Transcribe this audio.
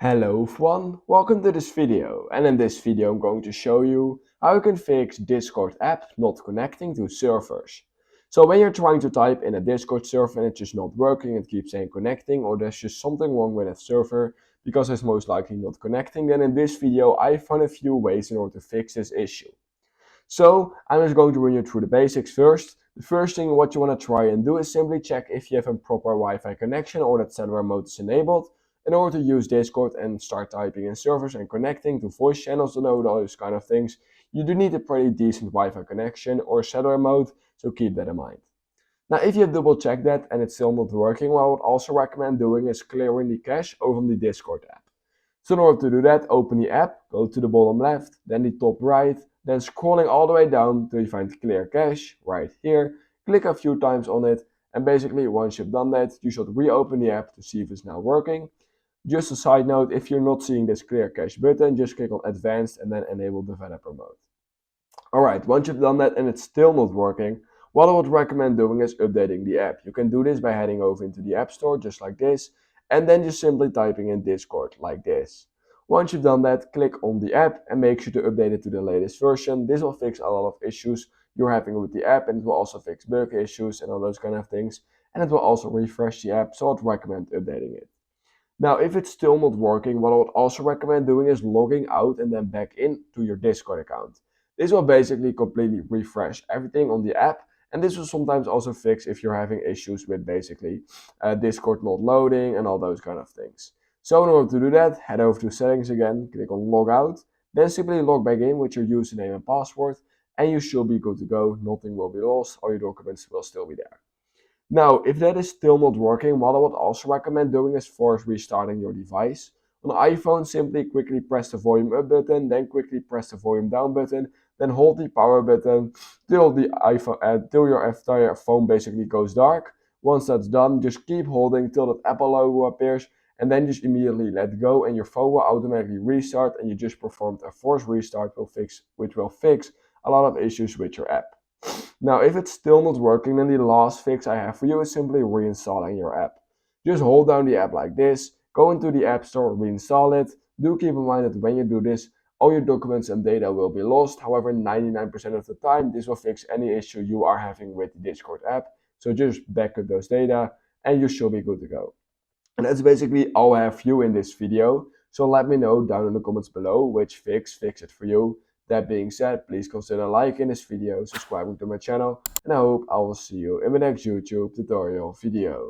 Hello everyone, welcome to this video, and in this video I'm going to show you how you can fix Discord app not connecting to servers. So when you're trying to type in a Discord server and it's just not working, it keeps saying connecting, or there's just something wrong with that server because it's most likely not connecting, then in this video I found a few ways in order to fix this issue. So I'm just going to run you through the basics first. The first thing what you want to try and do is simply check if you have a proper Wi-Fi connection or that cellular mode is enabled in order to use Discord and start typing in servers and connecting to voice channels and all those kind of things. You do need a pretty decent Wi-Fi connection or cellular mode, so keep that in mind. Now, if you have double checked that and it's still not working, what I would also recommend doing is clearing the cache over the Discord app. So in order to do that, open the app, go to the bottom left, then the top right, then scrolling all the way down till you find clear cache right here. Click a few times on it, and basically once you've done that, you should reopen the app to see if it's now working. Just a side note, if you're not seeing this clear cache button, just click on advanced and then enable developer mode. Alright, once you've done that and it's still not working, what I would recommend doing is updating the app. You can do this by heading over into the App Store just like this, and then just simply typing in Discord like this. Once you've done that, click on the app and make sure to update it to the latest version. This will fix a lot of issues you're having with the app, and it will also fix bug issues and all those kind of things. And it will also refresh the app, so I'd recommend updating it. Now, if it's still not working, what I would also recommend doing is logging out and then back in to your Discord account. This will basically completely refresh everything on the app, and this will sometimes also fix if you're having issues with basically Discord not loading and all those kind of things. So in order to do that, head over to settings again, click on log out, then simply log back in with your username and password, and you should be good to go. Nothing will be lost, all your documents will still be there. Now, if that is still not working, what I would also recommend doing is force restarting your device. On iPhone, simply quickly press the volume up button, then quickly press the volume down button, then hold the power button till till your entire phone basically goes dark. Once that's done, just keep holding till that Apple logo appears, and then just immediately let go, and your phone will automatically restart, and you just performed a forced restart, which will fix a lot of issues with your app. Now, if it's still not working, then the last fix I have for you is simply reinstalling your app. Just hold down the app like this, go into the App Store, reinstall it. Do keep in mind that when you do this, all your documents and data will be lost. However, 99% of the time, this will fix any issue you are having with the Discord app. So just back up those data and you should be good to go. And that's basically all I have for you in this video. So let me know down in the comments below which fix it for you. That being said, please consider liking this video, subscribing to my channel, and I hope I will see you in my next YouTube tutorial video.